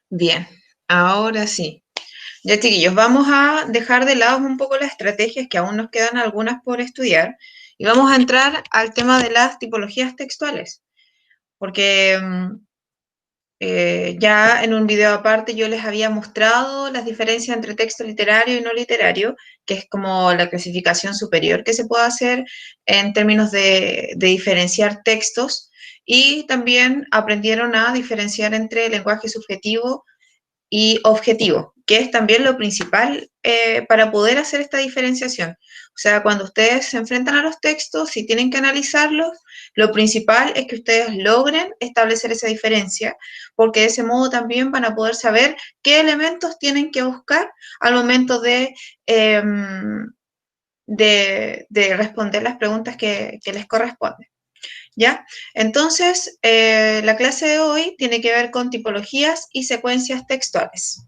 Bien, ahora sí. Ya, chiquillos, vamos a dejar de lado un poco las estrategias, que aún nos quedan algunas por estudiar, y vamos a entrar al tema de las tipologías textuales, porque ya en un video aparte yo les había mostrado las diferencias entre texto literario y no literario, que es como la clasificación superior que se puede hacer en términos de diferenciar textos, y también aprendieron a diferenciar entre lenguaje subjetivo y objetivo, que es también lo principal para poder hacer esta diferenciación. O sea, cuando ustedes se enfrentan a los textos y tienen que analizarlos, lo principal es que ustedes logren establecer esa diferencia, porque de ese modo también van a poder saber qué elementos tienen que buscar al momento eh, de responder las preguntas que les corresponden. ¿Ya? Entonces, la clase de hoy tiene que ver con tipologías y secuencias textuales.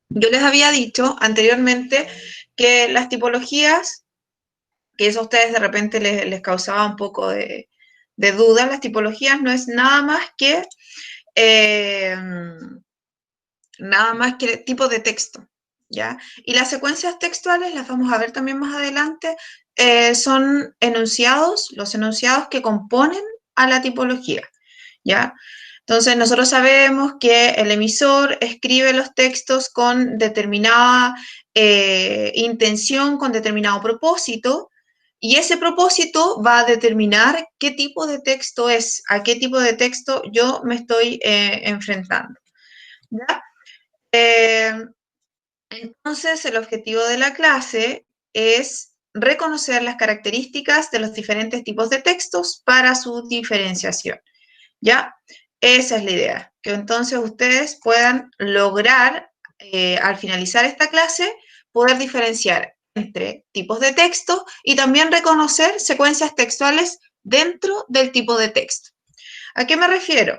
Yo les había dicho anteriormente que las tipologías, que eso a ustedes de repente les causaba un poco de duda, las tipologías no es eh, nada más que tipo de texto, ¿ya? Y las secuencias textuales, las vamos a ver también más adelante, son enunciados, los enunciados que componen a la tipología, ¿ya? Entonces, nosotros sabemos que el emisor escribe los textos con determinada intención, con determinado propósito, y ese propósito va a determinar qué tipo de texto es, a qué tipo de texto yo me estoy enfrentando, ¿ya? Eh, entonces, el objetivo de la clase es reconocer las características de los diferentes tipos de textos para su diferenciación, ¿ya? Esa es la idea, que entonces ustedes puedan lograr, al finalizar esta clase, poder diferenciar entre tipos de texto y también reconocer secuencias textuales dentro del tipo de texto. ¿A qué me refiero?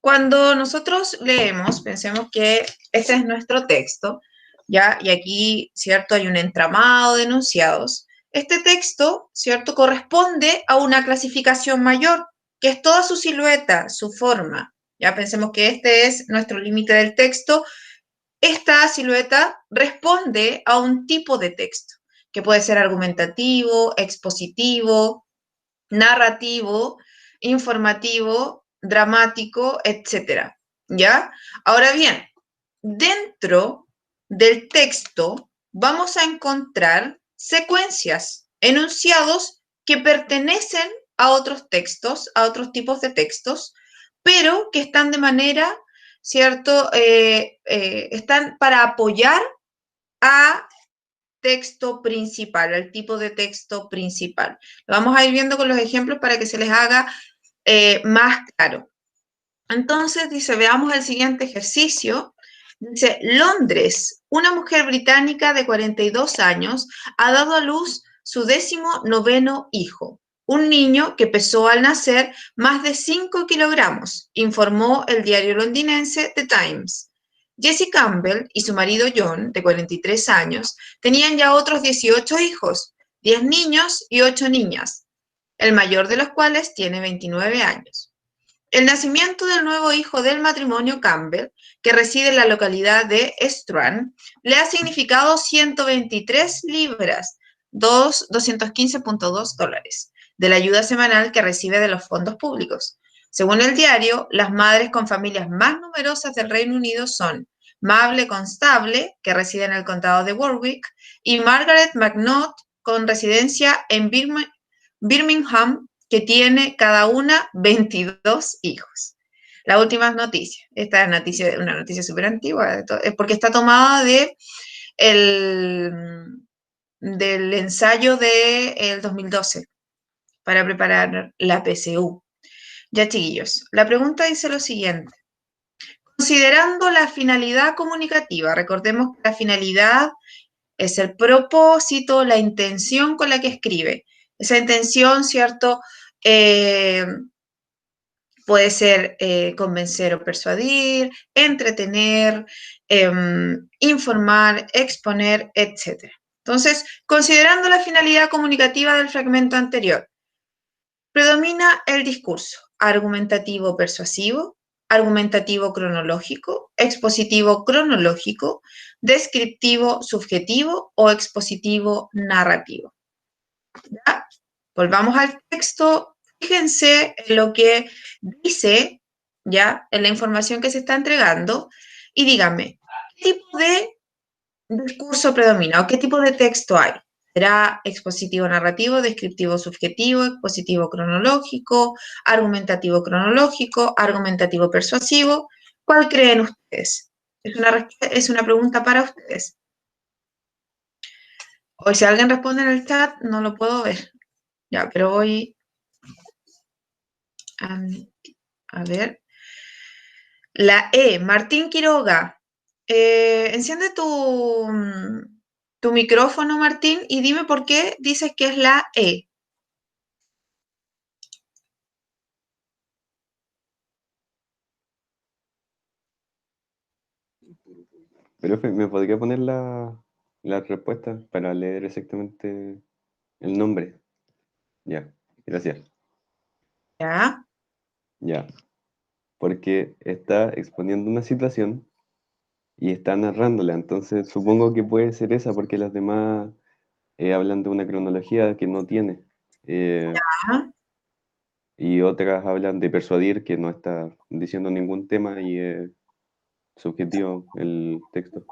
Cuando nosotros leemos, pensemos que este es nuestro texto, ¿ya? Y aquí, ¿cierto? Hay un entramado de enunciados. Este texto, ¿cierto? Corresponde a una clasificación mayor, que es toda su silueta, su forma. Ya pensemos que este es nuestro límite del texto. Esta silueta responde a un tipo de texto, que puede ser argumentativo, expositivo, narrativo, informativo, dramático, etcétera. ¿Ya? Ahora bien, dentro del texto vamos a encontrar secuencias, enunciados que pertenecen a otros textos, a otros tipos de textos, pero que están de manera, ¿cierto? Están para apoyar a texto principal, al tipo de texto principal. Lo vamos a ir viendo con los ejemplos para que se les haga más claro. Entonces, dice, veamos el siguiente ejercicio. Dice, Londres, una mujer británica de 42 años ha dado a luz su 19º hijo, un niño que pesó al nacer más de 5 kilogramos, informó el diario londinense The Times. Jessie Campbell y su marido John, de 43 años, tenían ya otros 18 hijos, 10 niños y 8 niñas, el mayor de los cuales tiene 29 años. El nacimiento del nuevo hijo del matrimonio Campbell, que reside en la localidad de Strand, le ha significado 123 libras, 215.2 dólares, de la ayuda semanal que recibe de los fondos públicos. Según el diario, las madres con familias más numerosas del Reino Unido son Mable Constable, que reside en el condado de Warwick, y Margaret McNaught, con residencia en Birmingham, que tiene cada una 22 hijos. Las últimas noticias. Esta es una noticia súper antigua, es porque está tomada del ensayo del 2012 para preparar la PSU. Ya, chiquillos, la pregunta dice lo siguiente. Considerando la finalidad comunicativa, recordemos que la finalidad es el propósito, la intención con la que escribe. Esa intención, ¿cierto? Puede ser convencer o persuadir, entretener, informar, exponer, etc. Entonces, considerando la finalidad comunicativa del fragmento anterior, Predomina el discurso argumentativo persuasivo, argumentativo cronológico, expositivo cronológico, descriptivo subjetivo o expositivo narrativo. ¿Ya? Volvamos al texto, fíjense en lo que dice, ya, en la información que se está entregando, y díganme, ¿qué tipo de discurso predomina o qué tipo de texto hay? ¿Será expositivo narrativo, descriptivo subjetivo, expositivo cronológico, argumentativo cronológico, argumentativo persuasivo? ¿Cuál creen ustedes? Es una pregunta para ustedes. O si alguien responde en el chat, no lo puedo ver. Ya, pero voy a ver. La E, Martín Quiroga. Enciende tu micrófono, Martín, y dime por qué dices que es la E. Profe, ¿me podría poner la respuesta para leer exactamente el nombre? Ya, gracias. ¿Ya? Ya, porque está exponiendo una situación y está narrándola, entonces supongo que puede ser esa porque las demás hablan de una cronología que no tiene. ¿Ah? Y otras hablan de persuadir, que no está diciendo ningún tema y es subjetivo el texto.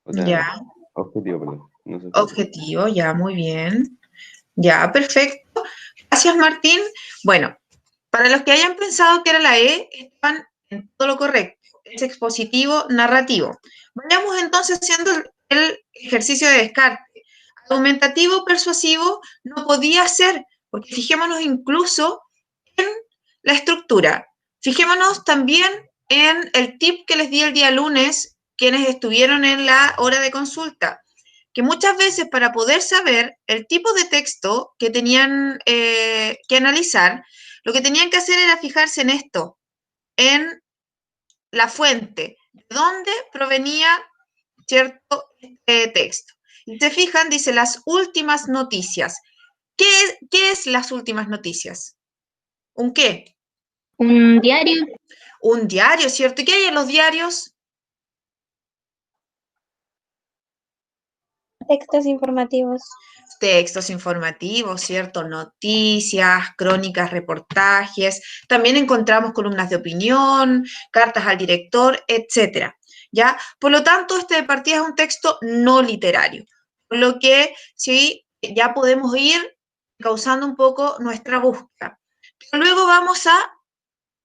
O sea, Ya. objetivo, perdón, no subjetivo. Objetivo, ya, muy bien. Ya, perfecto. Gracias, Martín. Bueno, para los que hayan pensado que era la E, están en todo lo correcto. Es expositivo narrativo. Vayamos entonces haciendo el ejercicio de descarte. Argumentativo persuasivo no podía ser, porque fijémonos incluso en la estructura. Fijémonos también en el tip que les di el día lunes, quienes estuvieron en la hora de consulta, que muchas veces para poder saber el tipo de texto que tenían que analizar, lo que tenían que hacer era fijarse en esto, en la fuente, de dónde provenía cierto texto. Y se fijan, dice las últimas noticias. ¿Qué es las últimas noticias? ¿Un qué? Un diario. Un diario, ¿cierto? ¿Y qué hay en los diarios? Textos informativos. Textos informativos, ¿cierto? Noticias, crónicas, reportajes. También encontramos columnas de opinión, cartas al director, etcétera. ¿Ya? Por lo tanto, este de partida es un texto no literario. Por lo que sí, ya podemos ir causando un poco nuestra búsqueda. Pero luego vamos a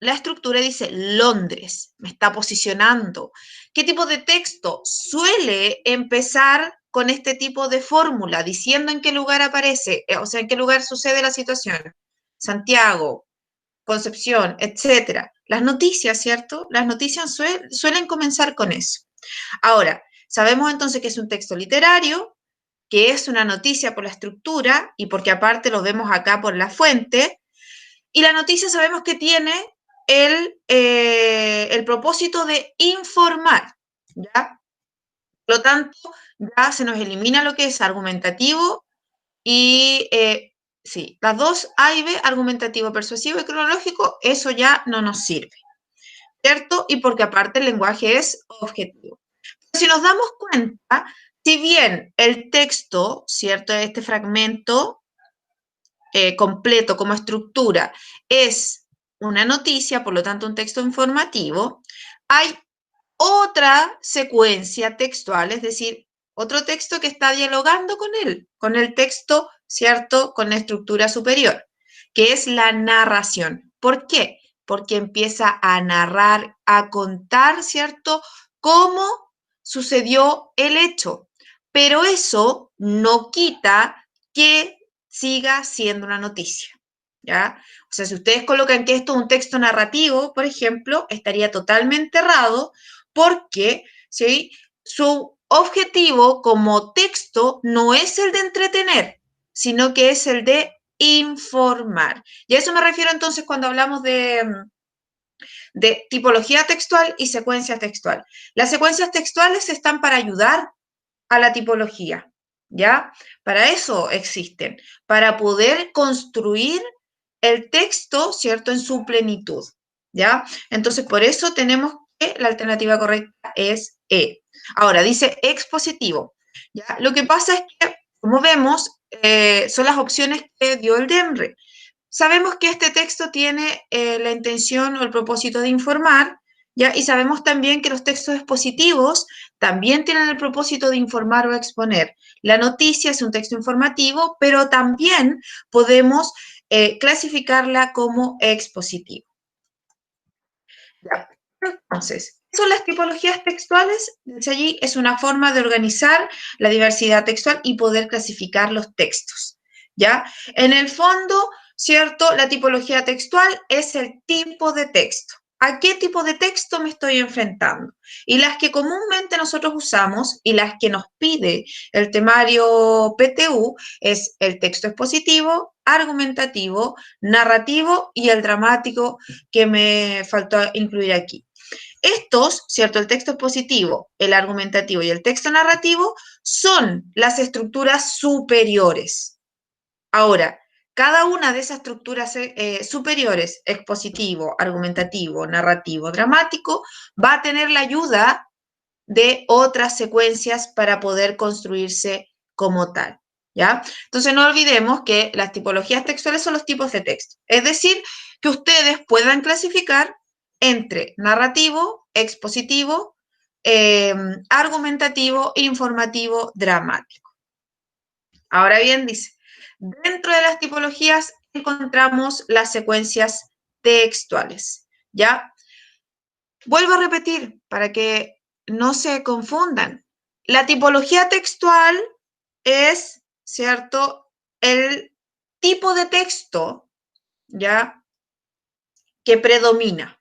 la estructura y dice Londres, me está posicionando. ¿Qué tipo de texto suele empezar con este tipo de fórmula, diciendo en qué lugar aparece, o sea, en qué lugar sucede la situación? Santiago, Concepción, etcétera. Las noticias, ¿cierto? Las noticias suelen comenzar con eso. Ahora, sabemos entonces que es un texto literario, que es una noticia por la estructura y porque aparte lo vemos acá por la fuente, y la noticia sabemos que tiene el propósito de informar, ¿ya? Por lo tanto, ya se nos elimina lo que es argumentativo y, sí, las dos A y B, argumentativo, persuasivo y cronológico, eso ya no nos sirve, ¿cierto? Y porque aparte el lenguaje es objetivo. Si nos damos cuenta, si bien el texto, ¿cierto? Este fragmento completo como estructura es una noticia, por lo tanto un texto informativo, hay otra secuencia textual, es decir, otro texto que está dialogando con él, con el texto, ¿cierto? Con la estructura superior, que es la narración. ¿Por qué? Porque empieza a narrar, a contar, ¿cierto? Cómo sucedió el hecho. Pero eso no quita que siga siendo una noticia, ¿ya? O sea, si ustedes colocan que esto es un texto narrativo, por ejemplo, estaría totalmente errado porque, ¿sí? Su objetivo como texto no es el de entretener, sino que es el de informar. Y a eso me refiero entonces cuando hablamos de tipología textual y secuencia textual. Las secuencias textuales están para ayudar a la tipología, ¿ya? Para eso existen, para poder construir el texto, ¿cierto?, en su plenitud, ¿ya? Entonces, por eso tenemos que la alternativa correcta es E. Ahora, dice expositivo, ¿ya? Lo que pasa es que, como vemos, son las opciones que dio el DEMRE. Sabemos que este texto tiene la intención o el propósito de informar, ¿ya? Y sabemos también que los textos expositivos también tienen el propósito de informar o exponer. La noticia es un texto informativo, pero también podemos clasificarla como expositivo. ¿Ya? Entonces, ¿qué son las tipologías textuales? Dice allí, es una forma de organizar la diversidad textual y poder clasificar los textos, ¿ya? En el fondo, ¿cierto? La tipología textual es el tipo de texto. ¿A qué tipo de texto me estoy enfrentando? Y las que comúnmente nosotros usamos y las que nos pide el temario PTU es el texto expositivo, argumentativo, narrativo y el dramático, que me faltó incluir aquí. Estos, ¿cierto? El texto expositivo, el argumentativo y el texto narrativo son las estructuras superiores. Ahora, cada una de esas estructuras superiores, expositivo, argumentativo, narrativo, dramático, va a tener la ayuda de otras secuencias para poder construirse como tal, ¿ya? Entonces, no olvidemos que las tipologías textuales son los tipos de texto. Es decir, que ustedes puedan clasificar entre narrativo, expositivo, argumentativo, informativo, dramático. Ahora bien, dice, dentro de las tipologías encontramos las secuencias textuales, ¿ya? Vuelvo a repetir para que no se confundan. La tipología textual es, ¿cierto?, el tipo de texto, ¿ya?, que predomina,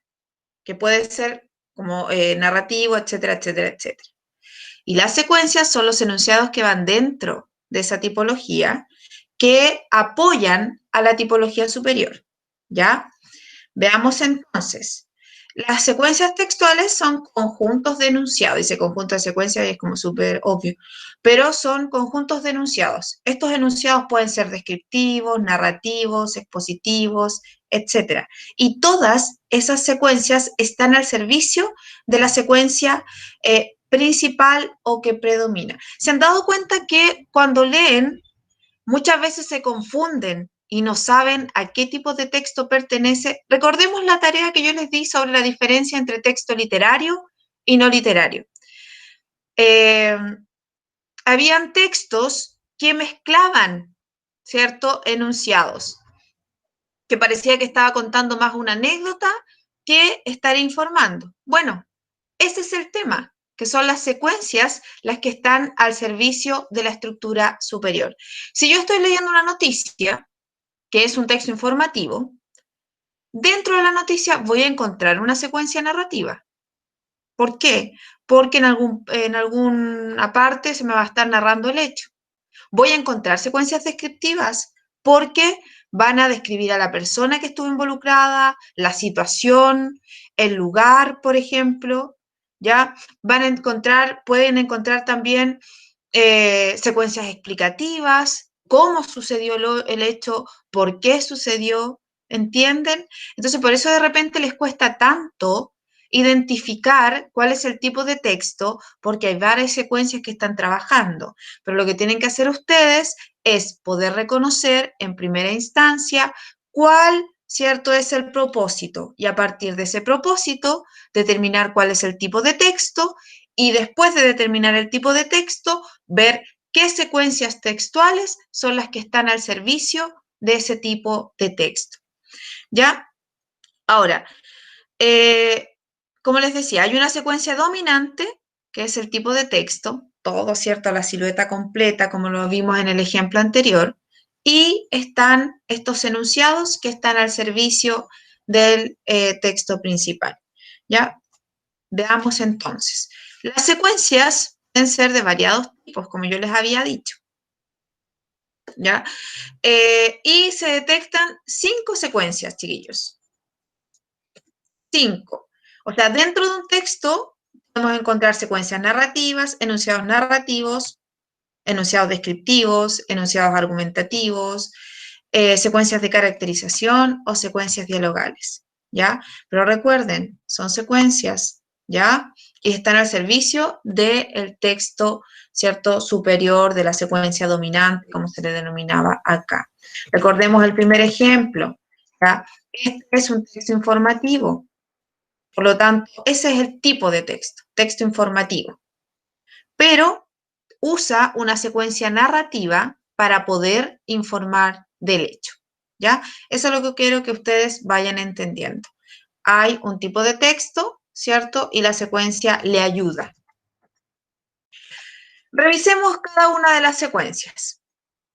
que puede ser como narrativo, etcétera, etcétera, etcétera. Y las secuencias son los enunciados que van dentro de esa tipología que apoyan a la tipología superior, ¿ya? Veamos entonces. Las secuencias textuales son conjuntos de enunciados. Dice conjunto de secuencias y es como súper obvio, pero son conjuntos de enunciados. Estos enunciados pueden ser descriptivos, narrativos, expositivos, etc. Y todas esas secuencias están al servicio de la secuencia principal o que predomina. ¿Se han dado cuenta que cuando leen muchas veces se confunden y no saben a qué tipo de texto pertenece? Recordemos la tarea que yo les di sobre la diferencia entre texto literario y no literario. Habían textos que mezclaban, ¿cierto?, enunciados, que parecía que estaba contando más una anécdota que estar informando. Bueno, ese es el tema, que son las secuencias las que están al servicio de la estructura superior. Si yo estoy leyendo una noticia, que es un texto informativo, dentro de la noticia voy a encontrar una secuencia narrativa. ¿Por qué? Porque en alguna parte se me va a estar narrando el hecho. Voy a encontrar secuencias descriptivas porque van a describir a la persona que estuvo involucrada, la situación, el lugar, por ejemplo, ¿ya? Pueden encontrar también secuencias explicativas, cómo sucedió el hecho, por qué sucedió, ¿entienden? Entonces, por eso de repente les cuesta tanto identificar cuál es el tipo de texto, porque hay varias secuencias que están trabajando, pero lo que tienen que hacer ustedes es poder reconocer en primera instancia cuál, ¿cierto?, es el propósito, y a partir de ese propósito determinar cuál es el tipo de texto, y después de determinar el tipo de texto, ver qué secuencias textuales son las que están al servicio de ese tipo de texto, ¿ya? Ahora, como les decía, hay una secuencia dominante, que es el tipo de texto, todo, ¿cierto?, la silueta completa, como lo vimos en el ejemplo anterior, y están estos enunciados que están al servicio del texto principal, ¿ya? Veamos entonces. Las secuencias pueden ser de variados tipos, como yo les había dicho, ¿ya? Y se detectan 5 secuencias, chiquillos. 5. O sea, dentro de un texto podemos encontrar secuencias narrativas, enunciados narrativos, enunciados descriptivos, enunciados argumentativos, secuencias de caracterización o secuencias dialogales, ¿ya? Pero recuerden, son secuencias, ¿ya? Y están al servicio del texto, ¿cierto? Superior, de la secuencia dominante, como se le denominaba acá. Recordemos el primer ejemplo, ¿ya? Este es un texto informativo. Por lo tanto, ese es el tipo de texto informativo. Pero usa una secuencia narrativa para poder informar del hecho, ¿ya? Eso es lo que quiero que ustedes vayan entendiendo. Hay un tipo de texto, ¿cierto? Y la secuencia le ayuda. Revisemos cada una de las secuencias.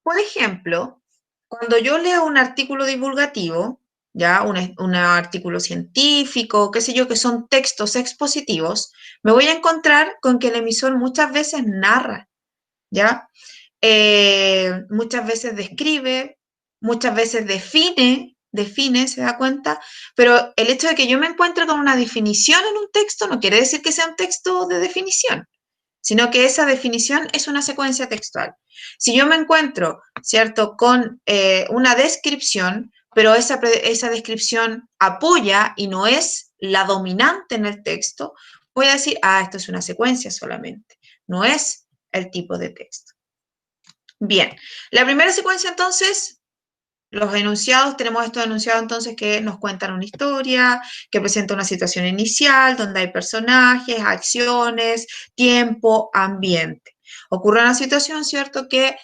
Por ejemplo, cuando yo leo un artículo divulgativo, ya un artículo científico, qué sé yo, que son textos expositivos, me voy a encontrar con que el emisor muchas veces narra, ¿ya? Muchas veces describe, muchas veces define, ¿se da cuenta? Pero el hecho de que yo me encuentre con una definición en un texto no quiere decir que sea un texto de definición, sino que esa definición es una secuencia textual. Si yo me encuentro, ¿cierto?, con una descripción, pero esa descripción apoya y no es la dominante en el texto, voy a decir, esto es una secuencia solamente, no es el tipo de texto. Bien, la primera secuencia entonces, los enunciados, tenemos estos enunciados entonces que nos cuentan una historia, que presenta una situación inicial, donde hay personajes, acciones, tiempo, ambiente. Ocurre una situación, ¿cierto?, que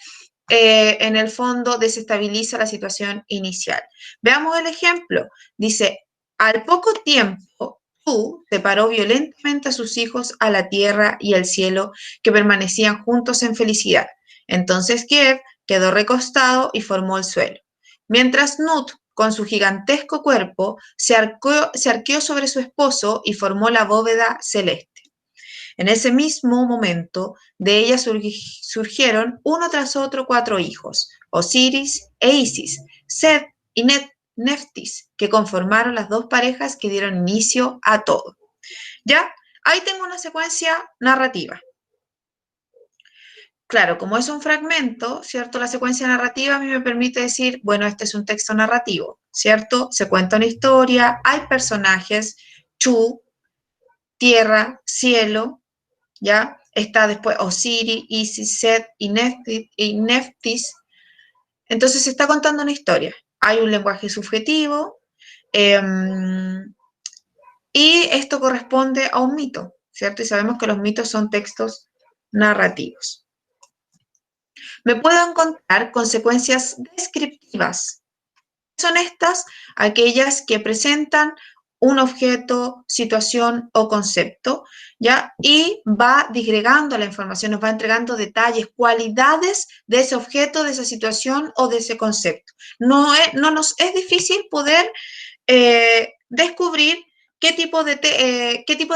en el fondo desestabiliza la situación inicial. Veamos el ejemplo. Dice, al poco tiempo, Tú separó violentamente a sus hijos a la tierra y al cielo, que permanecían juntos en felicidad. Entonces Kiev quedó recostado y formó el suelo. Mientras Nut, con su gigantesco cuerpo, se arqueó sobre su esposo y formó la bóveda celeste. En ese mismo momento, de ella surgieron uno tras otro 4 hijos, Osiris e Isis, Set y Neftis, que conformaron las 2 parejas que dieron inicio a todo. ¿Ya? Ahí tengo una secuencia narrativa. Claro, como es un fragmento, ¿cierto? La secuencia narrativa a mí me permite decir, bueno, este es un texto narrativo, ¿cierto? Se cuenta una historia, hay personajes, Chu, tierra, cielo, ¿ya? Está después Osiris, Isis, Set y Neftis. Entonces se está contando una historia. Hay un lenguaje subjetivo y esto corresponde a un mito, ¿cierto? Y sabemos que los mitos son textos narrativos. Me puedo encontrar consecuencias descriptivas. Son estas aquellas que presentan un objeto, situación o concepto, ¿ya? Y va disgregando la información, nos va entregando detalles, cualidades de ese objeto, de esa situación o de ese concepto. No nos es difícil poder descubrir qué tipo de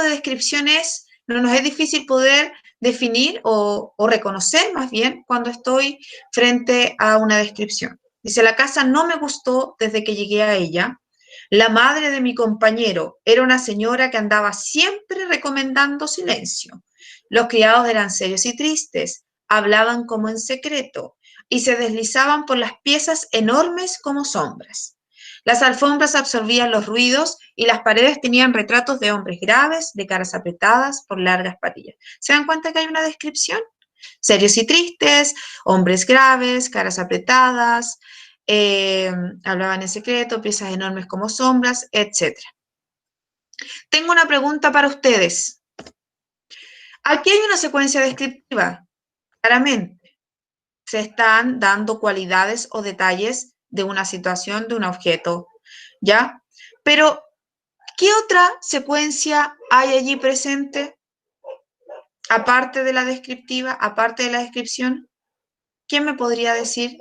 descripción es, no nos es difícil poder definir o reconocer más bien cuando estoy frente a una descripción. Dice, la casa no me gustó desde que llegué a ella. La madre de mi compañero era una señora que andaba siempre recomendando silencio. Los criados eran serios y tristes, hablaban como en secreto y se deslizaban por las piezas enormes como sombras. Las alfombras absorbían los ruidos y las paredes tenían retratos de hombres graves, de caras apretadas por largas patillas. ¿Se dan cuenta que hay una descripción? Serios y tristes, hombres graves, caras apretadas, hablaban en secreto, piezas enormes como sombras, etc. Tengo una pregunta para ustedes. Aquí hay una secuencia descriptiva, claramente. Se están dando cualidades o detalles de una situación, de un objeto, ¿ya? Pero, ¿qué otra secuencia hay allí presente? Aparte de la descriptiva, aparte de la descripción, ¿quién me podría decir?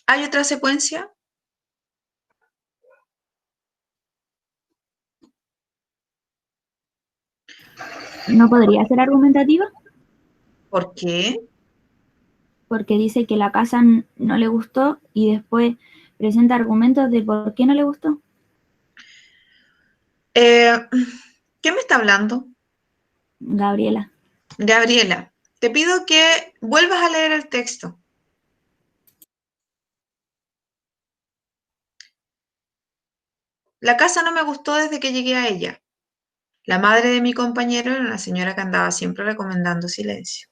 ¿Hay otra secuencia? ¿No podría ser argumentativa? ¿Por qué? Porque dice que la casa no le gustó y después presenta argumentos de por qué no le gustó. ¿Quién me está hablando? Gabriela. Gabriela, te pido que vuelvas a leer el texto. La casa no me gustó desde que llegué a ella. La madre de mi compañero era una señora que andaba siempre recomendando silencio.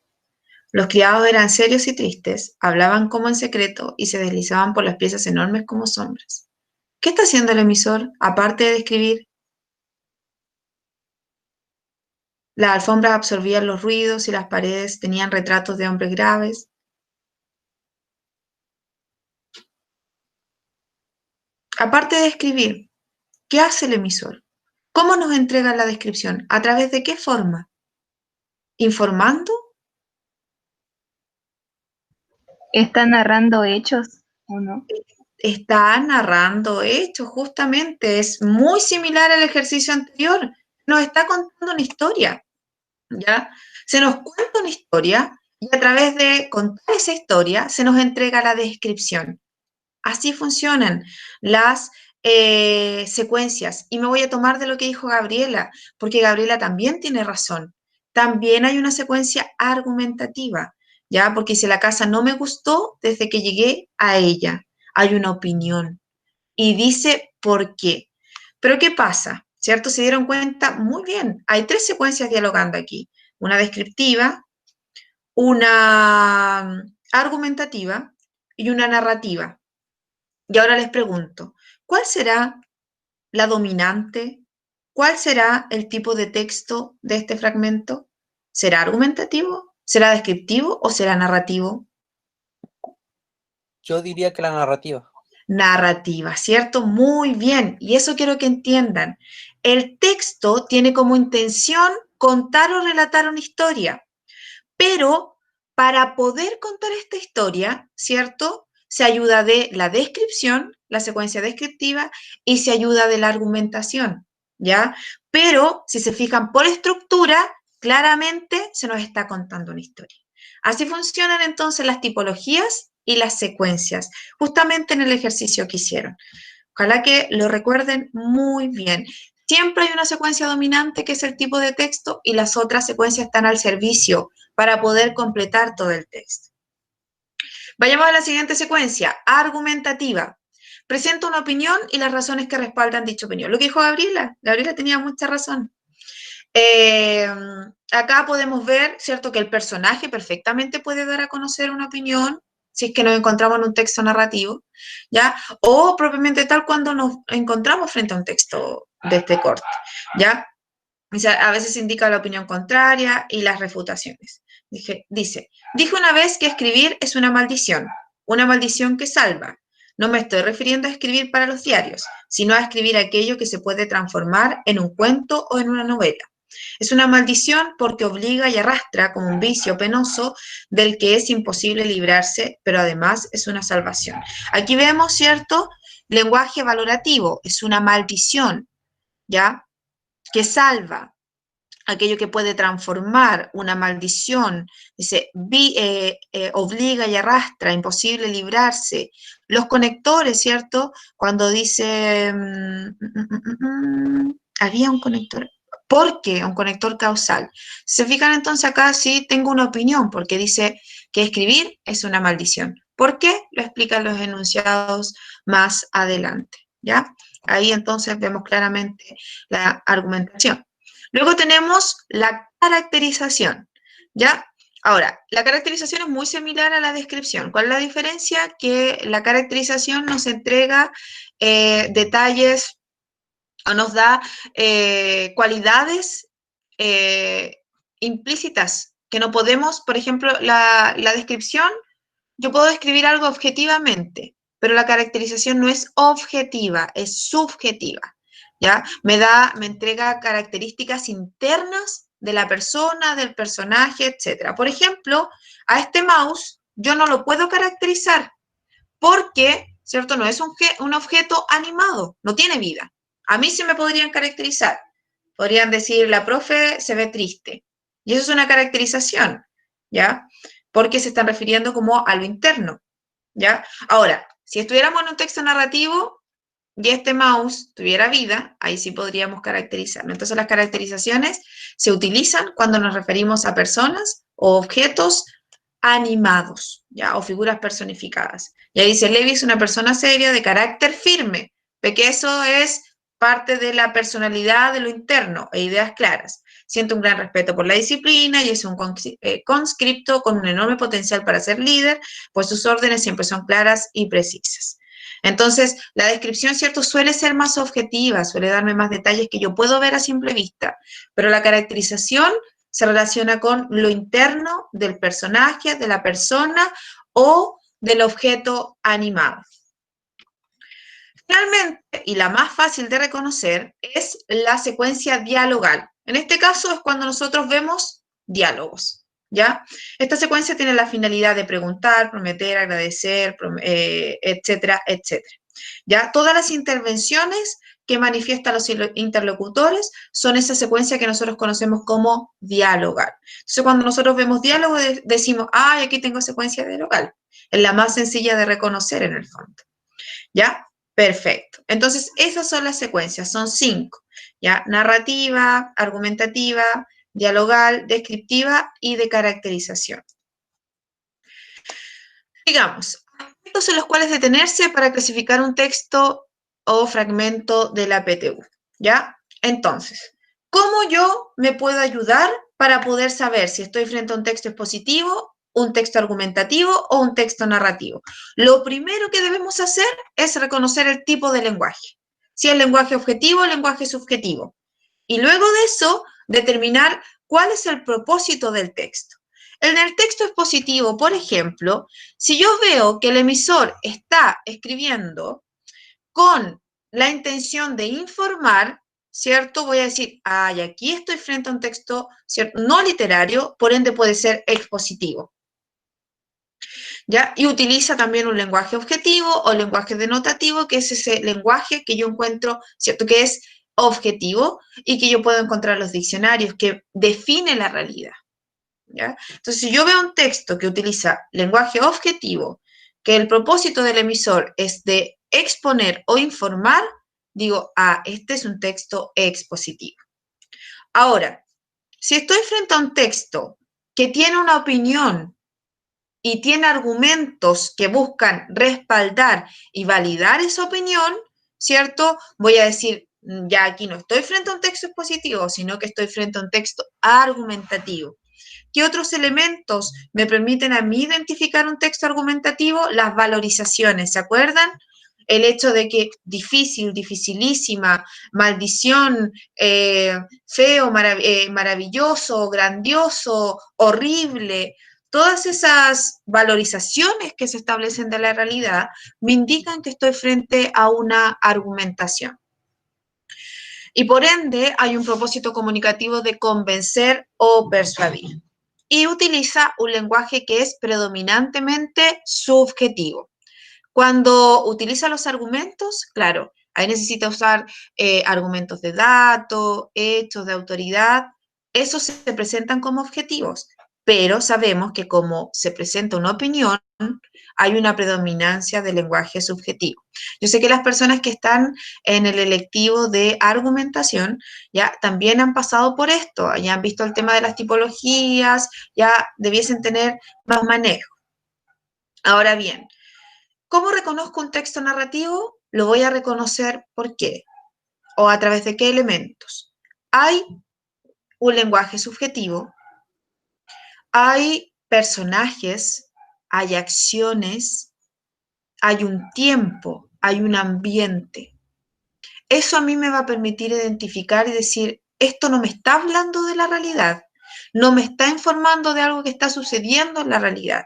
Los criados eran serios y tristes, hablaban como en secreto y se deslizaban por las piezas enormes como sombras. ¿Qué está haciendo el emisor, aparte de escribir? Las alfombras absorbían los ruidos y las paredes tenían retratos de hombres graves. Aparte de escribir, ¿qué hace el emisor? ¿Cómo nos entrega la descripción? ¿A través de qué forma? ¿Informando? ¿Está narrando hechos o no? Está narrando hechos, justamente. Es muy similar al ejercicio anterior. Nos está contando una historia, ¿ya? Se nos cuenta una historia y a través de contar esa historia se nos entrega la descripción. Así funcionan las secuencias. Y me voy a tomar de lo que dijo Gabriela, porque Gabriela también tiene razón. También hay una secuencia argumentativa, ¿ya? Porque si la casa no me gustó desde que llegué a ella, hay una opinión y dice por qué. Pero ¿qué pasa? ¿Cierto? Se dieron cuenta muy bien. Hay tres secuencias dialogando aquí. Una descriptiva, una argumentativa y una narrativa. Y ahora les pregunto, ¿cuál será la dominante? ¿Cuál será el tipo de texto de este fragmento? ¿Será argumentativo? ¿Será descriptivo o será narrativo? Yo diría que la narrativa. Narrativa, ¿cierto? Muy bien. Y eso quiero que entiendan. El texto tiene como intención contar o relatar una historia, pero para poder contar esta historia, ¿cierto? Se ayuda de la descripción, la secuencia descriptiva, y se ayuda de la argumentación, ¿ya? Pero si se fijan por estructura, claramente se nos está contando una historia. Así funcionan entonces las tipologías y las secuencias, justamente en el ejercicio que hicieron. Ojalá que lo recuerden muy bien. Siempre hay una secuencia dominante que es el tipo de texto y las otras secuencias están al servicio para poder completar todo el texto. Vayamos a la siguiente secuencia, argumentativa. Presenta una opinión y las razones que respaldan dicha opinión. Lo que dijo Gabriela, Gabriela tenía mucha razón. Acá podemos ver, ¿cierto?, que el personaje perfectamente puede dar a conocer una opinión si es que nos encontramos en un texto narrativo, ¿ya? O propiamente tal cuando nos encontramos frente a un texto de este corte, ¿ya? O sea, a veces indica la opinión contraria y las refutaciones. Dice, dije una vez que escribir es una maldición que salva. No me estoy refiriendo a escribir para los diarios, sino a escribir aquello que se puede transformar en un cuento o en una novela. Es una maldición porque obliga y arrastra como un vicio penoso del que es imposible librarse, pero además es una salvación. Aquí vemos, ¿cierto? Lenguaje valorativo, es una maldición, ¿ya? Que salva, aquello que puede transformar una maldición, dice, obliga y arrastra, imposible librarse. Los conectores, ¿cierto? Cuando dice, había un conector, ¿por qué? Un conector causal. Se fijan entonces acá, sí tengo una opinión, porque dice que escribir es una maldición. ¿Por qué? Lo explican los enunciados más adelante, ¿ya? Ahí entonces vemos claramente la argumentación. Luego tenemos la caracterización, ¿ya? Ahora, la caracterización es muy similar a la descripción. ¿Cuál es la diferencia? Que la caracterización nos entrega detalles o nos da cualidades implícitas que no podemos, por ejemplo, la descripción, yo puedo describir algo objetivamente, pero la caracterización no es objetiva, es subjetiva, ¿ya? Me entrega características internas de la persona, del personaje, etc. Por ejemplo, a este mouse yo no lo puedo caracterizar porque, ¿cierto? No es un objeto animado, no tiene vida. A mí sí me podrían caracterizar. Podrían decir, la profe se ve triste. Y eso es una caracterización, ¿ya? Porque se están refiriendo como a lo interno, ¿ya? Ahora, si estuviéramos en un texto narrativo, y este mouse tuviera vida, ahí sí podríamos caracterizarlo. Entonces las caracterizaciones se utilizan cuando nos referimos a personas o objetos animados, ¿ya? O figuras personificadas. Y ahí dice, Levi es una persona seria de carácter firme, porque eso es parte de la personalidad de lo interno e ideas claras. Siente un gran respeto por la disciplina y es un conscripto con un enorme potencial para ser líder, pues sus órdenes siempre son claras y precisas. Entonces, la descripción, ¿cierto?, suele ser más objetiva, suele darme más detalles que yo puedo ver a simple vista, pero la caracterización se relaciona con lo interno del personaje, de la persona o del objeto animado. Finalmente, y la más fácil de reconocer, es la secuencia dialogal. En este caso es cuando nosotros vemos diálogos, ¿ya? Esta secuencia tiene la finalidad de preguntar, prometer, agradecer, etcétera, etcétera. ¿Ya? Todas las intervenciones que manifiestan los interlocutores son esa secuencia que nosotros conocemos como dialogal. Entonces, cuando nosotros vemos diálogo, decimos, ¡ay, aquí tengo secuencia dialogal! Es la más sencilla de reconocer en el fondo, ¿ya? Perfecto. Entonces, esas son las secuencias, son 5, ¿ya? Narrativa, argumentativa, dialogal, descriptiva y de caracterización. Digamos, aspectos en los cuales detenerse para clasificar un texto o fragmento de la PTU, ¿ya? Entonces, ¿cómo yo me puedo ayudar para poder saber si estoy frente a un texto expositivo, un texto argumentativo o un texto narrativo? Lo primero que debemos hacer es reconocer el tipo de lenguaje. Si es lenguaje objetivo o lenguaje subjetivo. Y luego de eso, determinar cuál es el propósito del texto. En el texto expositivo, por ejemplo, si yo veo que el emisor está escribiendo con la intención de informar, ¿cierto? Voy a decir, ay, aquí estoy frente a un texto, ¿cierto?, no literario, por ende puede ser expositivo, ¿ya? Y utiliza también un lenguaje objetivo o lenguaje denotativo, que es ese lenguaje que yo encuentro, ¿cierto?, que es objetivo y que yo puedo encontrar en los diccionarios, que define la realidad, ¿ya? Entonces, si yo veo un texto que utiliza lenguaje objetivo, que el propósito del emisor es de exponer o informar, digo, ah, este es un texto expositivo. Ahora, si estoy frente a un texto que tiene una opinión y tiene argumentos que buscan respaldar y validar esa opinión, ¿cierto? Voy a decir, ya aquí no estoy frente a un texto expositivo, sino que estoy frente a un texto argumentativo. ¿Qué otros elementos me permiten a mí identificar un texto argumentativo? Las valorizaciones, ¿se acuerdan? El hecho de que difícil, dificilísima, maldición, feo, maravilloso, grandioso, horrible, todas esas valorizaciones que se establecen de la realidad me indican que estoy frente a una argumentación. Y por ende hay un propósito comunicativo de convencer o persuadir. Y utiliza un lenguaje que es predominantemente subjetivo. Cuando utiliza los argumentos, claro, ahí necesita usar argumentos de datos, hechos de autoridad. Esos se presentan como objetivos, pero sabemos que como se presenta una opinión, hay una predominancia del lenguaje subjetivo. Yo sé que las personas que están en el electivo de argumentación ya también han pasado por esto, ya han visto el tema de las tipologías, ya debiesen tener más manejo. Ahora bien, ¿cómo reconozco un texto narrativo? Lo voy a reconocer ¿por qué? ¿O a través de qué elementos? Hay un lenguaje subjetivo, hay personajes, hay acciones, hay un tiempo, hay un ambiente. Eso a mí me va a permitir identificar y decir, esto no me está hablando de la realidad, no me está informando de algo que está sucediendo en la realidad,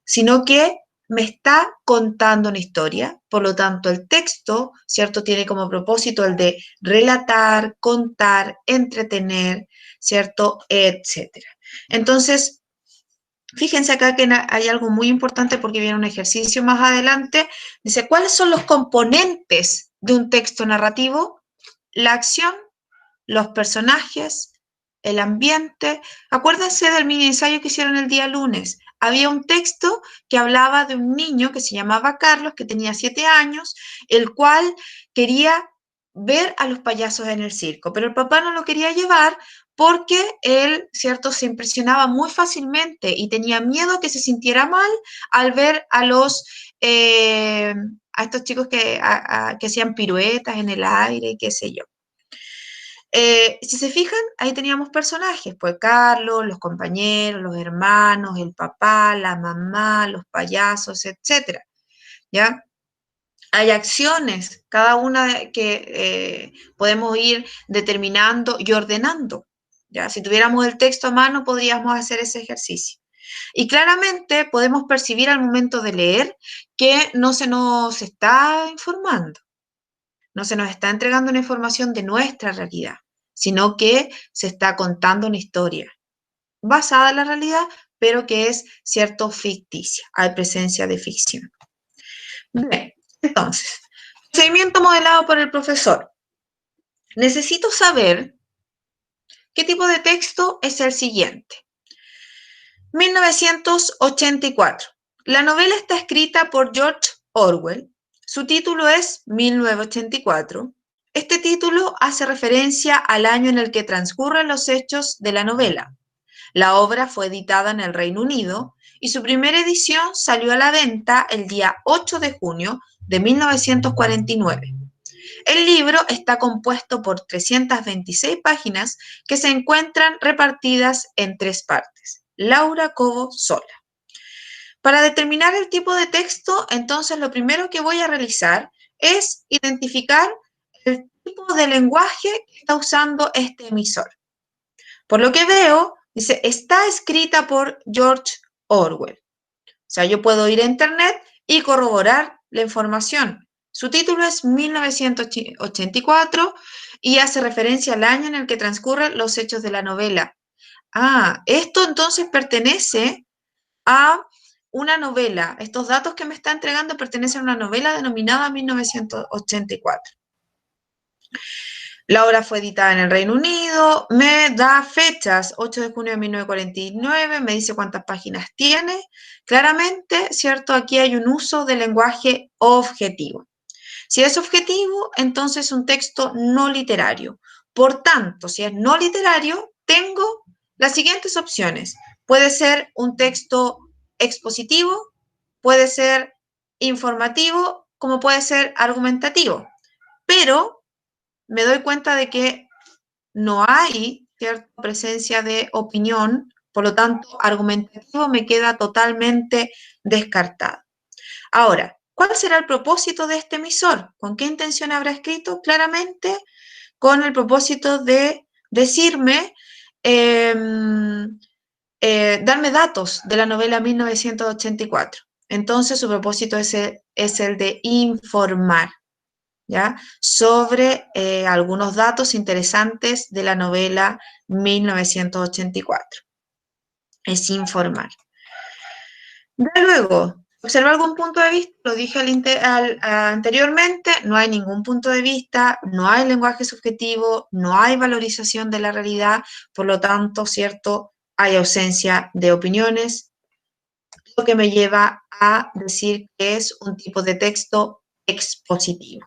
sino que me está contando una historia. Por lo tanto, el texto, ¿cierto?, tiene como propósito el de relatar, contar, entretener, ¿cierto?, etcétera. Entonces, fíjense acá que hay algo muy importante porque viene un ejercicio más adelante. Dice, ¿cuáles son los componentes de un texto narrativo? La acción, los personajes, el ambiente. Acuérdense del mini ensayo que hicieron el día lunes. había un texto que hablaba de un niño que se llamaba Carlos, que tenía 7 años, el cual quería ver a los payasos en el circo, pero el papá no lo quería llevar porque él, ¿cierto?, se impresionaba muy fácilmente y tenía miedo que se sintiera mal al ver a a estos chicos que hacían piruetas en el aire, qué sé yo. Si se fijan, ahí teníamos personajes, pues Carlos, los compañeros, los hermanos, el papá, la mamá, los payasos, etc. ¿Ya? Hay acciones, cada una que podemos ir determinando y ordenando. ¿Ya? Si tuviéramos el texto a mano, podríamos hacer ese ejercicio. Y claramente podemos percibir al momento de leer que no se nos está informando, no se nos está entregando una información de nuestra realidad, sino que se está contando una historia basada en la realidad, pero que es, cierto, ficticia. Hay presencia de ficción. Bien, entonces, procedimiento modelado por el profesor. Necesito saber qué tipo de texto es el siguiente. 1984. La novela está escrita por George Orwell. Su título es 1984. Este título hace referencia al año en el que transcurren los hechos de la novela. La obra fue editada en el Reino Unido y su primera edición salió a la venta el día 8 de junio de 1949. El libro está compuesto por 326 páginas que se encuentran repartidas en 3 partes. Laura Cobo Sola. Para determinar el tipo de texto, entonces lo primero que voy a realizar es identificar el tipo de lenguaje que está usando este emisor. Por lo que veo, dice, está escrita por George Orwell. O sea, yo puedo ir a internet y corroborar la información. Su título es 1984 y hace referencia al año en el que transcurren los hechos de la novela. Ah, esto entonces pertenece a una novela. Estos datos que me está entregando pertenecen a una novela denominada 1984. La obra fue editada en el Reino Unido, me da fechas, 8 de junio de 1949, me dice cuántas páginas tiene. Claramente, ¿cierto? Aquí hay un uso del lenguaje objetivo. Si es objetivo, entonces es un texto no literario. Por tanto, si es no literario, tengo las siguientes opciones. Puede ser un texto expositivo, puede ser informativo, como puede ser argumentativo. Pero me doy cuenta de que no hay cierta presencia de opinión, por lo tanto, argumentativo me queda totalmente descartado. Ahora, ¿cuál será el propósito de este emisor? ¿Con qué intención habrá escrito? Claramente, con el propósito de decirme, darme datos de la novela 1984. Entonces, su propósito es el de informar, ¿ya? Sobre algunos datos interesantes de la novela 1984. Es informar. De luego, observa algún punto de vista, lo dije anteriormente, no hay ningún punto de vista, no hay lenguaje subjetivo, no hay valorización de la realidad, por lo tanto, ¿cierto? Hay ausencia de opiniones, lo que me lleva a decir que es un tipo de texto expositivo.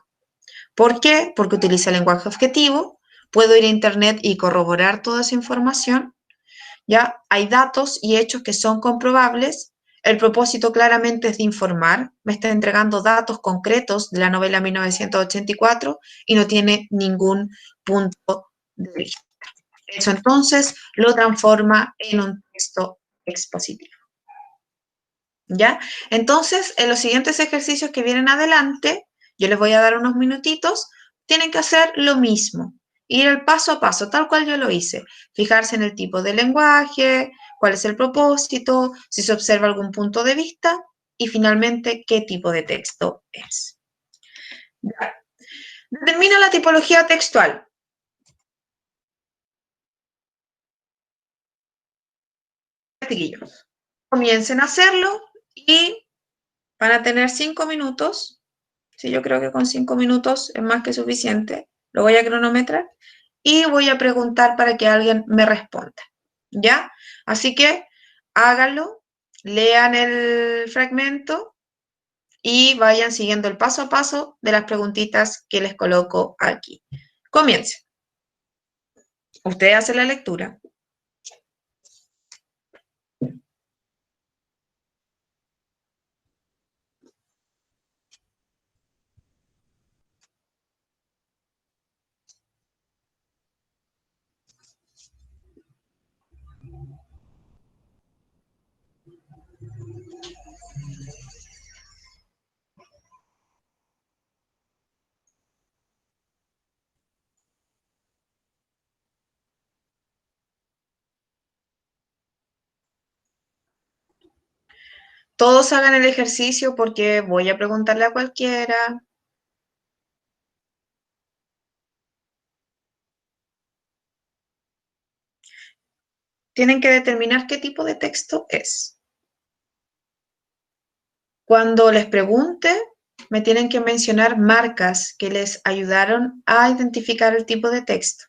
¿Por qué? Porque utiliza lenguaje objetivo, puedo ir a internet y corroborar toda esa información, ¿ya? Hay datos y hechos que son comprobables, el propósito claramente es de informar, me está entregando datos concretos de la novela 1984 y no tiene ningún punto de vista. Eso entonces lo transforma en un texto expositivo. ¿Ya? Entonces, en los siguientes ejercicios que vienen adelante, yo les voy a dar unos minutitos, tienen que hacer lo mismo, ir el paso a paso, tal cual yo lo hice, fijarse en el tipo de lenguaje, cuál es el propósito, si se observa algún punto de vista y finalmente qué tipo de texto es. Ya. Determina la tipología textual. Chiquillos, comiencen a hacerlo y van a tener 5 minutos. Sí, yo creo que con 5 minutos es más que suficiente. Lo voy a cronometrar y voy a preguntar para que alguien me responda. ¿Ya? Así que háganlo, lean el fragmento y vayan siguiendo el paso a paso de las preguntitas que les coloco aquí. Comiencen. Usted hace la lectura. Todos hagan el ejercicio porque voy a preguntarle a cualquiera. Tienen que determinar qué tipo de texto es. Cuando les pregunte, me tienen que mencionar marcas que les ayudaron a identificar el tipo de texto.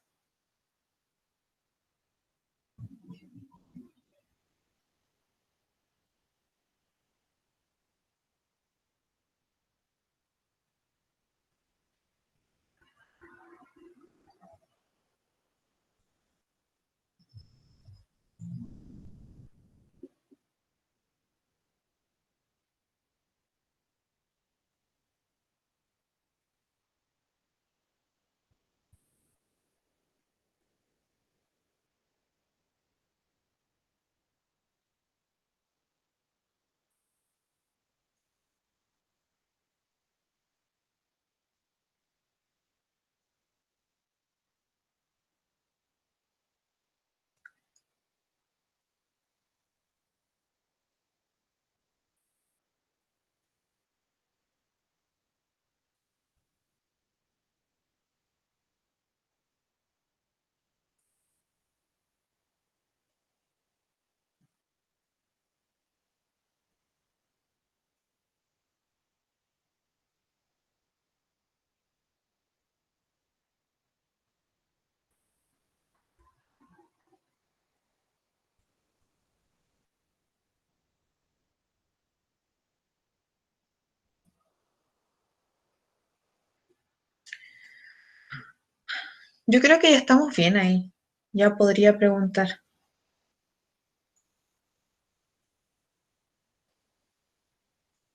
Yo creo que ya estamos bien ahí. Ya podría preguntar.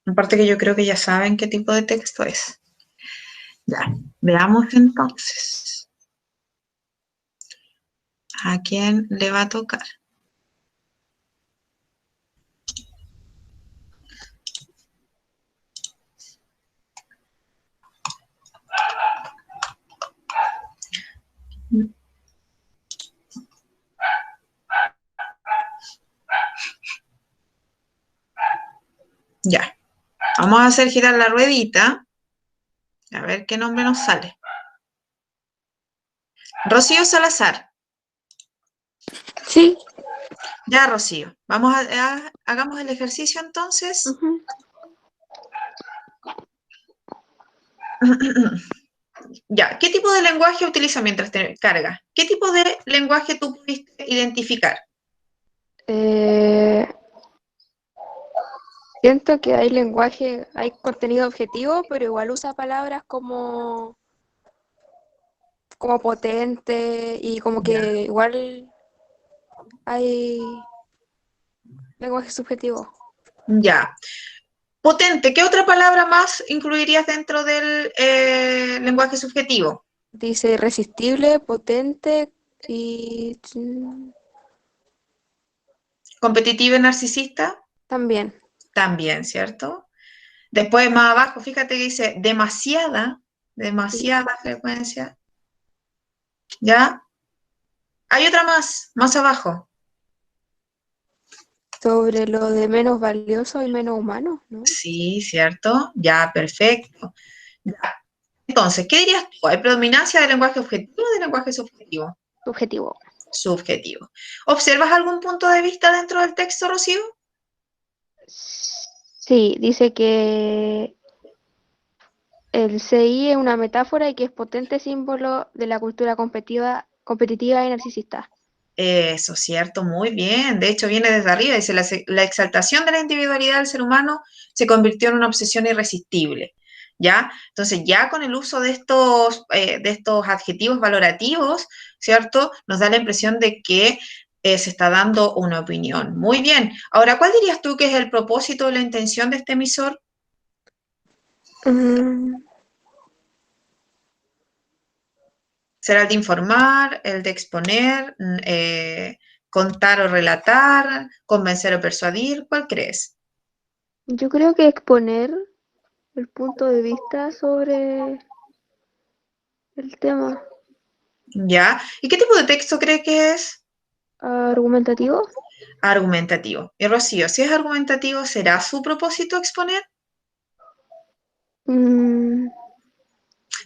Aparte que yo creo que ya saben qué tipo de texto es. Ya, veamos entonces. ¿A quién le va a tocar? Ya. Vamos a hacer girar la ruedita. A ver qué nombre nos sale. Rocío Salazar. Sí. Ya, Rocío. Vamos hagamos el ejercicio entonces. Ujú. Ya, ¿qué tipo de lenguaje utiliza mientras te carga? ¿Qué tipo de lenguaje tú pudiste identificar? Eh, Siento que hay lenguaje, hay contenido objetivo, pero igual usa palabras como potente y como Ya. que igual hay lenguaje subjetivo. Ya. Potente, ¿qué otra palabra más incluirías dentro del lenguaje subjetivo? Dice irresistible, potente y Competitiva y narcisista, también. también, ¿cierto? Después más abajo, fíjate que dice Sí. demasiada frecuencia, ¿ya? Hay otra más abajo. Sobre lo de menos valioso y menos humano, ¿no? Sí, ¿cierto? Ya, perfecto. Ya. Entonces, ¿qué dirías tú? ¿Hay predominancia del lenguaje objetivo o del lenguaje subjetivo? Subjetivo. Subjetivo. ¿Observas algún punto de vista dentro del texto, Rocío? Sí, dice que el CI es una metáfora y que es potente símbolo de la cultura competitiva y narcisista. Eso, cierto, muy bien. De hecho, viene desde arriba. Dice, la exaltación de la individualidad del ser humano se convirtió en una obsesión irresistible. ¿Ya? Entonces, ya con el uso de estos adjetivos valorativos, ¿cierto? Nos da la impresión de que se está dando una opinión. Muy bien. Ahora, ¿cuál dirías tú que es el propósito o la intención de este emisor? Mm, ¿Será el de informar, el de exponer, contar o relatar, convencer o persuadir? ¿Cuál crees? yo creo que exponer el punto de vista sobre el tema ¿Ya? ¿Y qué tipo de texto cree que es? argumentativo. Argumentativo. Y Rocío, si es argumentativo, ¿será su propósito exponer? Mm,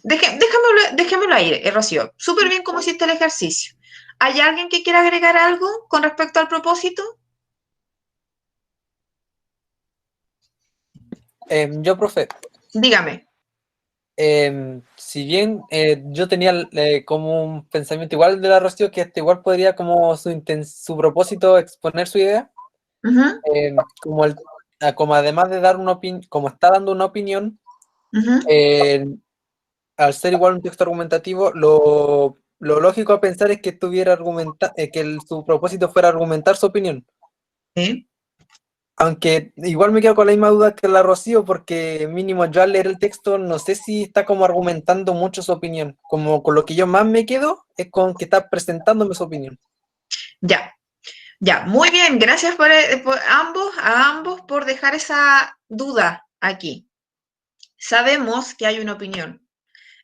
Dejémoslo ahí, Rocío. Súper bien cómo hiciste el ejercicio. ¿Hay alguien que quiera agregar algo con respecto al propósito? Yo, profe, Dígame. si bien yo tenía como un pensamiento igual de la Rocío, que este igual podría como su propósito exponer su idea, Ujú, como, como además de dar una opinión, como está dando una opinión, ujú. eh, al ser igual un texto argumentativo, lo lógico a pensar es que tuviera su propósito fuera argumentar su opinión. Sí. Aunque igual me quedo con la misma duda que la Rocío, porque mínimo yo al leer el texto no sé si está como argumentando mucho su opinión. Como con lo que yo más me quedo es con que está presentándome su opinión. Ya, ya. Muy bien. Gracias a ambos por dejar esa duda aquí. Sabemos que hay una opinión.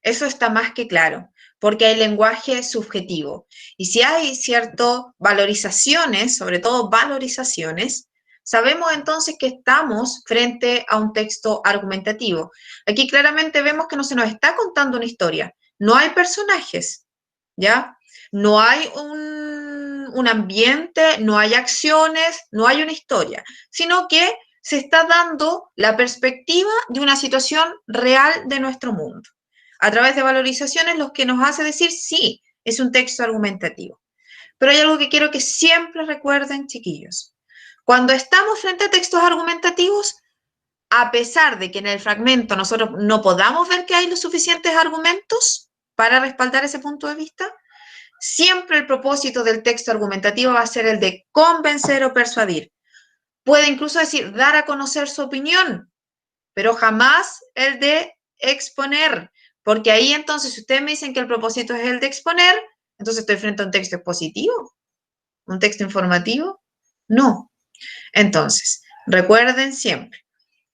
Eso está más que claro, porque hay lenguaje subjetivo. Y si hay ciertas valorizaciones, sobre todo valorizaciones, sabemos entonces que estamos frente a un texto argumentativo. Aquí claramente vemos que no se nos está contando una historia. No hay personajes, ¿ya? No hay un ambiente, no hay acciones, no hay una historia, sino que se está dando la perspectiva de una situación real de nuestro mundo a través de valorizaciones, lo que nos hace decir sí, es un texto argumentativo. Pero hay algo que quiero que siempre recuerden, chiquillos. Cuando estamos frente a textos argumentativos, a pesar de que en el fragmento nosotros no podamos ver que hay los suficientes argumentos para respaldar ese punto de vista, siempre el propósito del texto argumentativo va a ser el de convencer o persuadir. Puede incluso decir dar a conocer su opinión, pero jamás el de exponer, porque ahí entonces, si ustedes me dicen que el propósito es el de exponer, entonces estoy frente a un texto expositivo, un texto informativo. No. Entonces, recuerden siempre,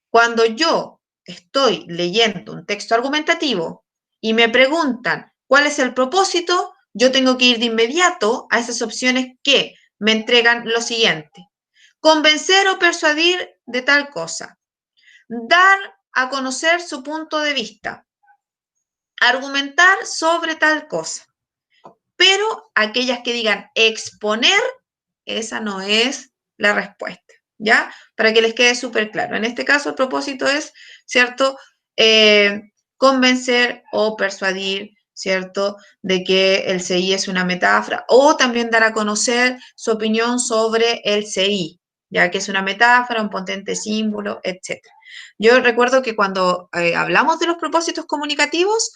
cuando yo estoy leyendo un texto argumentativo y me preguntan cuál es el propósito, yo tengo que ir de inmediato a esas opciones que me entregan lo siguiente. Convencer o persuadir de tal cosa. Dar a conocer su punto de vista, argumentar sobre tal cosa, pero aquellas que digan exponer, esa no es la respuesta, ¿ya? Para que les quede súper claro. En este caso, el propósito es, ¿cierto? Convencer o persuadir, ¿cierto? De que el CI es una metáfora o también dar a conocer su opinión sobre el CI, ya que es una metáfora, un potente símbolo, etc. Yo recuerdo que cuando hablamos de los propósitos comunicativos,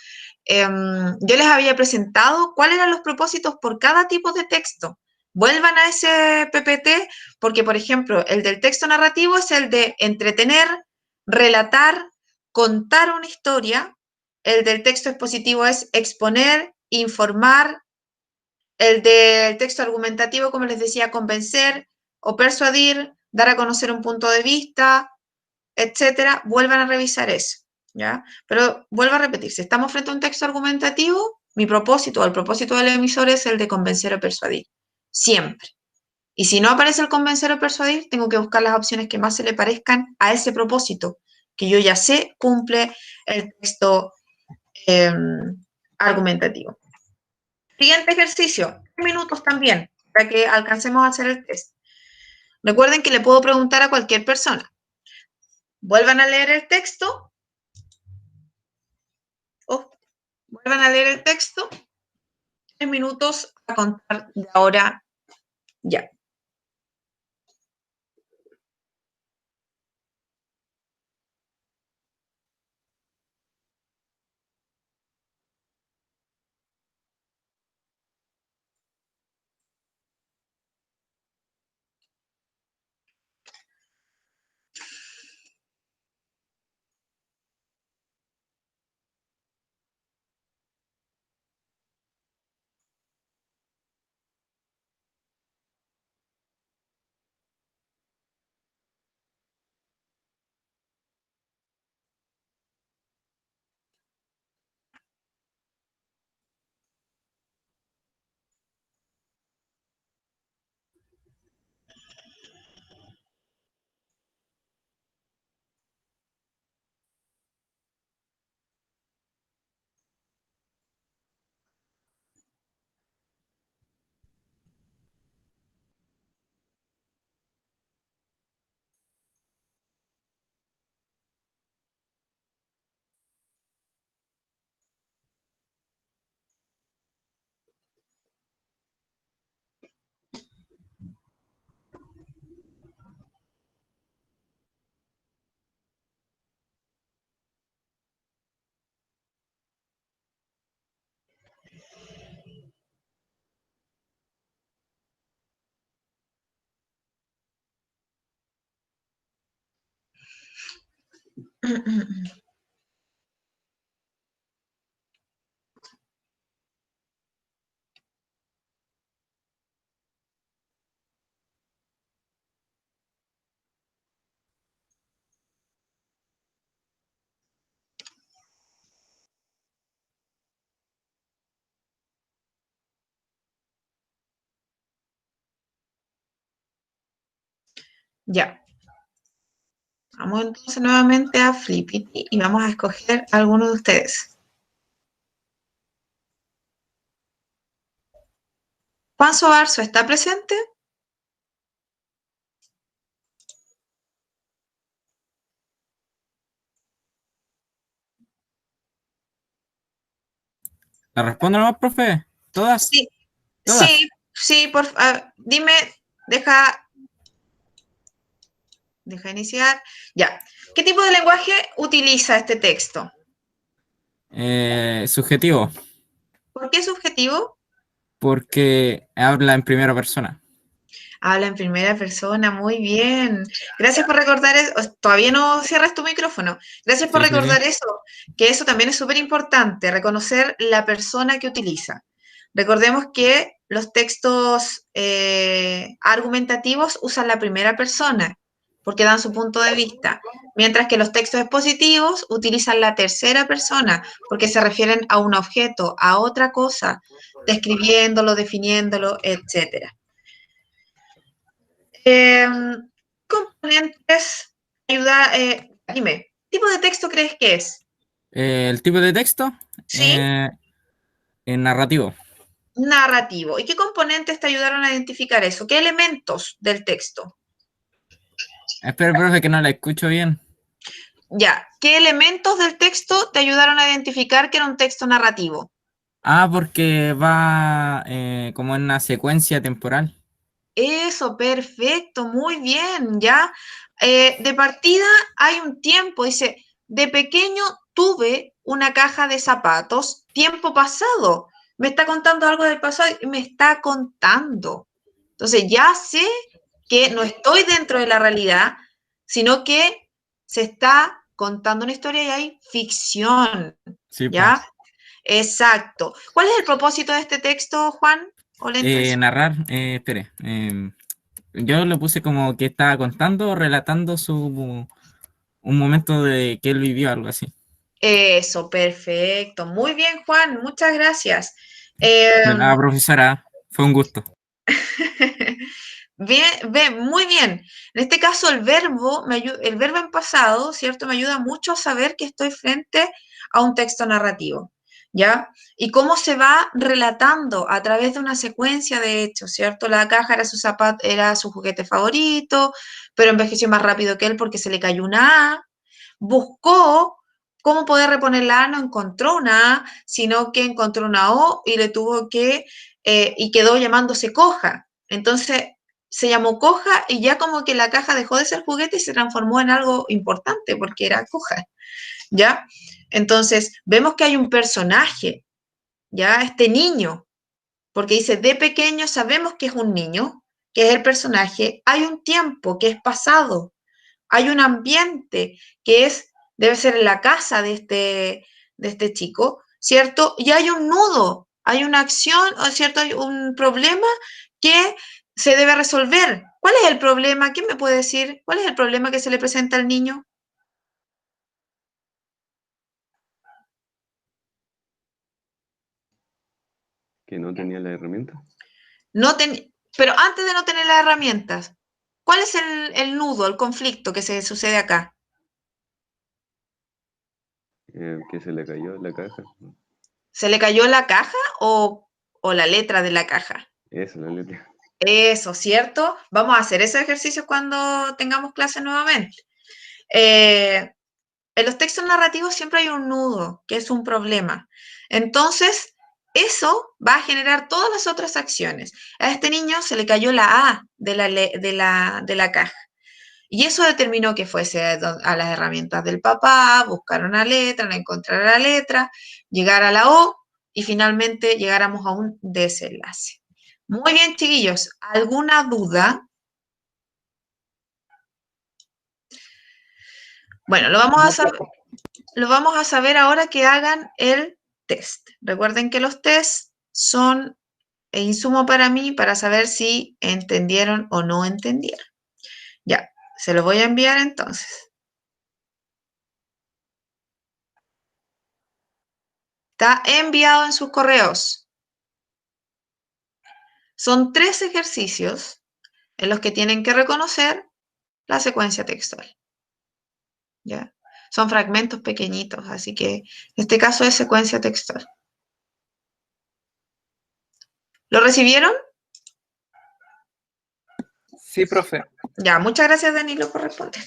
yo les había presentado cuáles eran los propósitos por cada tipo de texto. Vuelvan a ese PPT porque, por ejemplo, el del texto narrativo es el de entretener, relatar, contar una historia. El del texto expositivo es exponer, informar. El del texto argumentativo, como les decía, convencer o persuadir, dar a conocer un punto de vista, etcétera. Vuelvan a revisar eso, ¿ya? Pero vuelvo a repetir, si estamos frente a un texto argumentativo, mi propósito o el propósito del emisor es el de convencer o persuadir, siempre. Y si no aparece el convencer o persuadir, tengo que buscar las opciones que más se le parezcan a ese propósito, que yo ya sé cumple el texto eh, argumentativo. Siguiente ejercicio, 3 minutos también, para que alcancemos a hacer el test. Recuerden que le puedo preguntar a cualquier persona. Vuelvan a leer el texto. Vuelvan a leer el texto. 3 minutos a contar de ahora Ya. Ya. Vamos entonces nuevamente a Flippity y vamos a escoger a alguno de ustedes. Juan Sobarzo, ¿está presente? ¿La respondo nomás, profe? ¿Todas? Sí, ¿Todas? sí, dime, deja iniciar. Ya. ¿Qué tipo de lenguaje utiliza este texto? Subjetivo, ¿Por qué subjetivo? porque habla en primera persona. Habla en primera persona, muy bien. Gracias por recordar eso. Todavía no cierras tu micrófono. Gracias por Sí, sí, sí. recordar eso, que eso también es súper importante, reconocer la persona que utiliza. Recordemos que los textos argumentativos usan la primera persona, porque dan su punto de vista, mientras que los textos expositivos utilizan la tercera persona, porque se refieren a un objeto, a otra cosa, describiéndolo, definiéndolo, etcétera. Componentes, ayuda, dime, ¿qué tipo de texto crees que es? El tipo de texto, ¿Sí? narrativo. Narrativo. ¿Y qué componentes te ayudaron a identificar eso? ¿Qué elementos del texto? Espera, profe, que no la escucho bien. Ya, ¿qué elementos del texto te ayudaron a identificar que era un texto narrativo? Porque va como en una secuencia temporal. Eso, perfecto, muy bien, ¿ya? De partida hay un tiempo, dice, de pequeño tuve una caja de zapatos, tiempo pasado. Me está contando algo del pasado y me está contando. Entonces ya sé que no estoy dentro de la realidad, sino que se está contando una historia y hay ficción, Sí, pues. ¿ya? Exacto. ¿Cuál es el propósito de este texto, Juan? ¿O lentes? Narrar, espere. Yo lo puse como que estaba contando, relatando un momento de que él vivió, algo así. Eso, perfecto. Muy bien, Juan, muchas gracias. De nada, profesora, fue un gusto. Bien, muy bien. En este caso, el verbo en pasado, ¿cierto? Me ayuda mucho a saber que estoy frente a un texto narrativo, ¿ya? Y cómo se va relatando a través de una secuencia de hechos, ¿cierto? La caja era su juguete favorito, pero envejeció más rápido que él porque se le cayó una A. Buscó cómo poder reponer la A, no encontró una A, sino que encontró una O y le tuvo que, y quedó llamándose coja. Entonces se llamó coja y ya como que la caja dejó de ser juguete y se transformó en algo importante porque era coja, ¿ya? Entonces vemos que hay un personaje, ¿ya? Este niño, porque dice, de pequeño sabemos que es un niño, que es el personaje, hay un tiempo que es pasado, hay un ambiente que debe ser la casa de este chico, ¿cierto? Y hay un nudo, hay una acción, ¿cierto? Hay un problema que se debe resolver. ¿Cuál es el problema? ¿Quién me puede decir? ¿Cuál es el problema que se le presenta al niño? Que no tenía la herramienta. Pero antes de no tener las herramientas, ¿cuál es el nudo, el conflicto que se sucede acá? Que se le cayó la caja. ¿Se le cayó la caja o la letra de la caja? Esa es la letra. Eso, ¿cierto? Vamos a hacer ese ejercicio cuando tengamos clase nuevamente. En los textos narrativos siempre hay un nudo, que es un problema. Entonces, eso va a generar todas las otras acciones. A este niño se le cayó la A de la caja. Y eso determinó que fuese a las herramientas del papá, buscar una letra, encontrar la letra, llegar a la O y finalmente llegáramos a un desenlace. Muy bien, chiquillos. ¿Alguna duda? Bueno, lo vamos a saber ahora que hagan el test. Recuerden que los tests son insumo para mí para saber si entendieron o no entendieron. Ya, se los voy a enviar entonces. Está enviado en sus correos. Son 3 ejercicios en los que tienen que reconocer la secuencia textual. ¿Ya? Son fragmentos pequeñitos, así que en este caso es secuencia textual. ¿Lo recibieron? Sí, profe. Ya, muchas gracias, Danilo, por responder.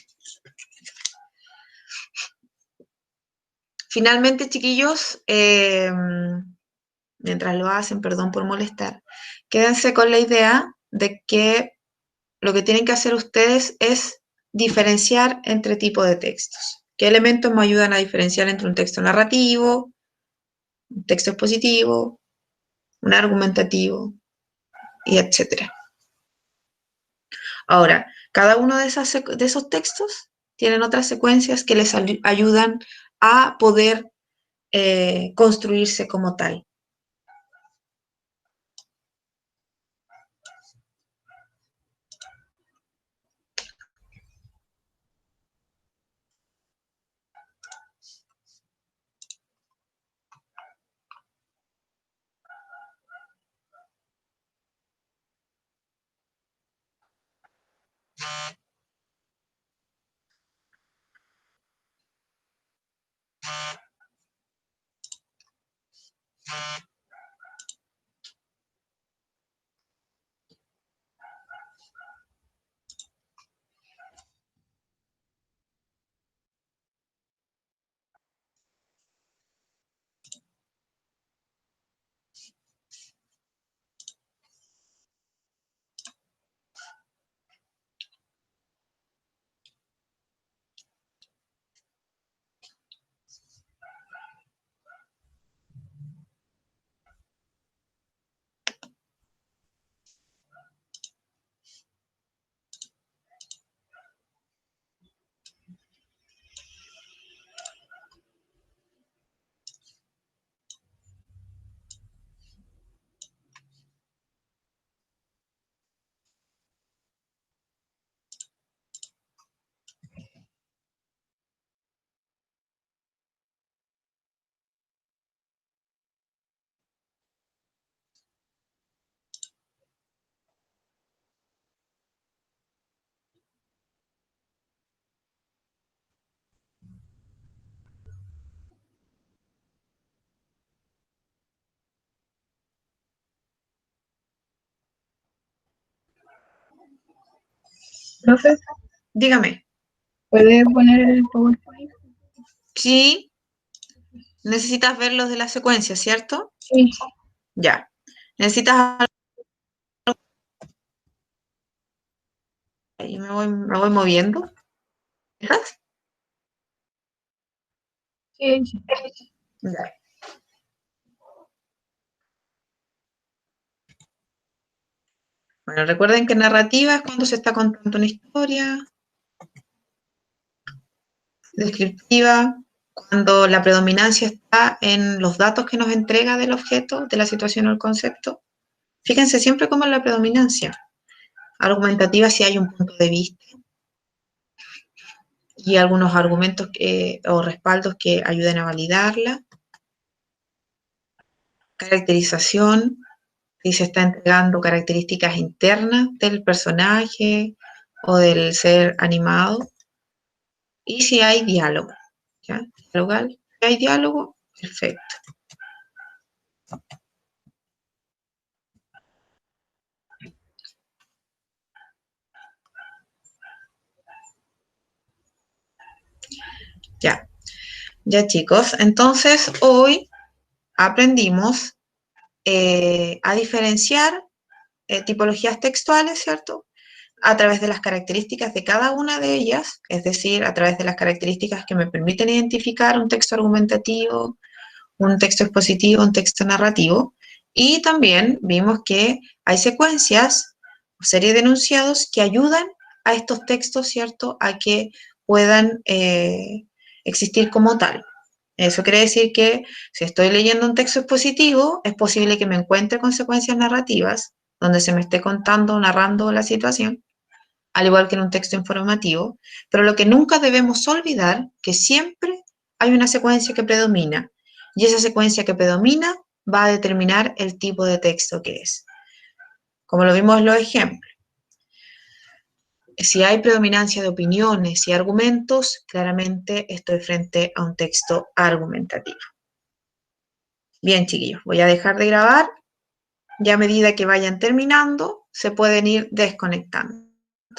Finalmente, chiquillos, mientras lo hacen, perdón por molestar, quédense con la idea de que lo que tienen que hacer ustedes es diferenciar entre tipos de textos. ¿Qué elementos me ayudan a diferenciar entre un texto narrativo, un texto expositivo, un argumentativo, y etcétera? Ahora, cada uno de esos textos tienen otras secuencias que les ayudan a poder construirse como tal. Profe, Dígame. ¿puede poner el PowerPoint? Sí, necesitas ver los de la secuencia, ¿cierto? Sí. Ya. Necesitas Ahí me voy moviendo. ¿Estás? Sí, sí. Ya. Bueno, recuerden que narrativa es cuando se está contando una historia. Descriptiva, cuando la predominancia está en los datos que nos entrega del objeto, de la situación o el concepto. Fíjense siempre cómo es la predominancia. Argumentativa si hay un punto de vista y algunos argumentos o respaldos que ayuden a validarla. Caracterización, si se está entregando características internas del personaje o del ser animado. Y si hay diálogo, ¿ya? Dialogal. Si hay diálogo, perfecto. Ya. Ya chicos, entonces hoy aprendimos a diferenciar tipologías textuales, ¿cierto? A través de las características de cada una de ellas, es decir, a través de las características que me permiten identificar un texto argumentativo, un texto expositivo, un texto narrativo, y también vimos que hay secuencias o serie de enunciados que ayudan a estos textos, ¿cierto?, a que puedan existir como tal. Eso quiere decir que si estoy leyendo un texto expositivo, es posible que me encuentre con secuencias narrativas, donde se me esté contando, narrando la situación, al igual que en un texto informativo, pero lo que nunca debemos olvidar, que siempre hay una secuencia que predomina, y esa secuencia que predomina va a determinar el tipo de texto que es. Como lo vimos en los ejemplos. Si hay predominancia de opiniones y argumentos, claramente estoy frente a un texto argumentativo. Bien, chiquillos, voy a dejar de grabar. Ya a medida que vayan terminando, se pueden ir desconectando.